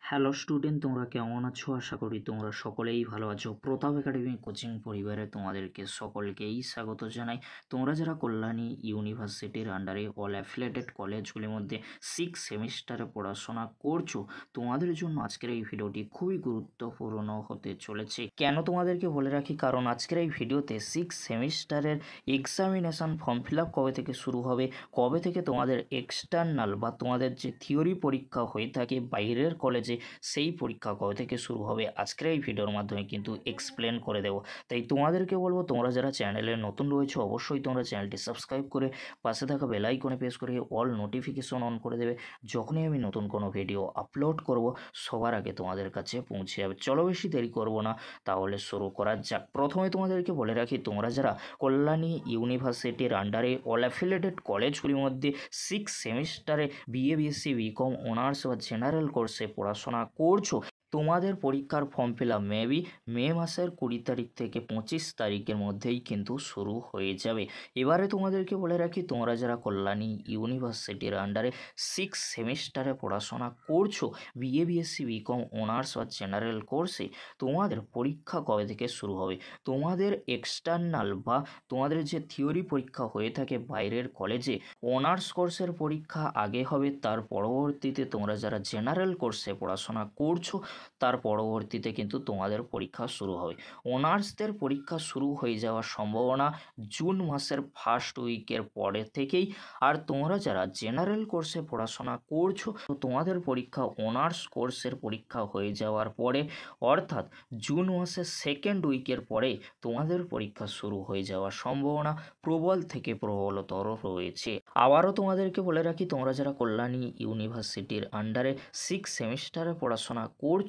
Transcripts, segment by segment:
Hello student, তোমরা কেমন আছো? আশা করি তোমরা সকলেই ভালো আছো। প্রতাপ একাডেমি কোচিং পরিবারে তোমাদেরকে সকলকেই স্বাগত জানাই। তোমরা যারা কল্যাণী ইউনিভার্সিটির আন্ডারে অল অ্যাফিলিয়েটেড কলেজগুলির মধ্যে 6 সেমিস্টারে পড়াশোনা করছো, তোমাদের জন্য আজকের এই ভিডিওটি খুবই গুরুত্বপূর্ণ হতে চলেছে। কেন তোমাদেরকে বলে রাখি, কারণ আজকের এই ভিডিওতে 6 সেমিস্টারের এক্সামিনেশান ফর্ম ফিল আপ কবে থেকে শুরু হবে, কবে থেকে তোমাদের এক্সটার্নাল বা তোমাদের যে থিওরি পরীক্ষা হয়ে থাকে বাইরের কলেজে, সেই পরীক্ষা কবে থেকে শুরু হবে আজকের এই ভিডিওর মাধ্যমে কিন্তু এক্সপ্লেন করে দেবো। তাই তোমাদেরকে বলবো, তোমরা যারা চ্যানেলে নতুন রয়েছে অবশ্যই তোমরা চ্যানেলটি সাবস্ক্রাইব করে পাশে থাকা বেল আইকনে প্রেস করে অল নোটিফিকেশন অন করে দেবে। যখনই আমি নতুন কোনো ভিডিও আপলোড করব সবার আগে তোমাদের কাছে পৌঁছে যাবে। চলো বেশি দেরি করব না, তাহলে শুরু করা যাক। প্রথমে তোমাদেরকে বলে রাখি, তোমরা যারা কল্যাণী ইউনিভার্সিটির আন্ডারে অল অ্যাফিলিয়েটেড কলেজগুলির মধ্যে 6 সেমিস্টারে বিএ, বিএসসি, বিকম, অনার্স বা জেনারেল কোর্সে পড়াশোনা করছো, তোমাদের পরীক্ষার ফর্ম ফিল আপ মে মাসের 20 তারিখ থেকে 25 তারিখের মধ্যেই কিন্তু শুরু হয়ে যাবে। এবারে তোমাদেরকে বলে রাখি, তোমরা যারা কল্যাণী ইউনিভার্সিটির আন্ডারে 6 সেমিস্টারে পড়াশোনা করছো বিএ, বিএসসি, বিকম, অনার্স বা জেনারেল কোর্সে, তোমাদের পরীক্ষা কবে থেকে শুরু হবে। তোমাদের এক্সটার্নাল বা তোমাদের যে থিওরি পরীক্ষা হয়ে থাকে বাইরের কলেজে, অনার্স কোর্সের পরীক্ষা আগে হবে, তার পরবর্তীতে তোমরা যারা জেনারেল কোর্সে পড়াশোনা করছো তার পরবর্তীতে কিন্তু তোমাদের পরীক্ষা শুরু হবে। অনার্সদের পরীক্ষা শুরু হয়ে যাওয়ার সম্ভাবনা জুন মাসের ফার্স্ট উইকের পরে থেকেই। আর তোমরা যারা জেনারেল কোর্সে পড়াশোনা করছো, তো তোমাদের পরীক্ষা অনার্স কোর্সের পরীক্ষা হয়ে যাওয়ার পরে, অর্থাৎ জুন মাসের সেকেন্ড উইকের পরে তোমাদের পরীক্ষা শুরু হয়ে যাওয়ার সম্ভাবনা প্রবল থেকে প্রবলতর রয়েছে। আবারও তোমাদেরকে বলে রাখি, তোমরা যারা কল্যাণী ইউনিভার্সিটির আন্ডারে 6 সেমিস্টারে পড়াশোনা করছো,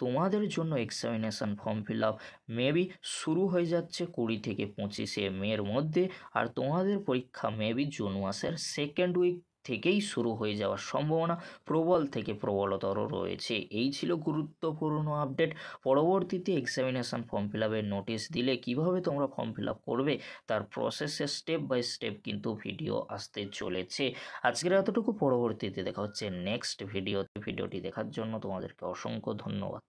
তোমাদের জন্য examination form fill up maybe শুরু হয়ে যাচ্ছে 20 থেকে 25 মের মধ্যে। আর তোমাদের পরীক্ষা মেবি জুন মাসের সেকেন্ড উইক থেকেই শুরু হয়ে যাওয়ার সম্ভাবনা প্রবল থেকে প্রবলতর রয়েছে। এই ছিল গুরুত্বপূর্ণ আপডেট। পরবর্তীতে এক্সামিনেশান ফর্ম ফিল আপের নোটিশ দিলে কিভাবে তোমরা ফর্ম ফিল আপ করবে তার প্রসেসে স্টেপ বাই স্টেপ কিন্তু ভিডিও আসতে চলেছে। আজকের এতটুকু, পরবর্তীতে দেখা হচ্ছে নেক্সট ভিডিওটি দেখার জন্য তোমাদেরকে অসংখ্য ধন্যবাদ।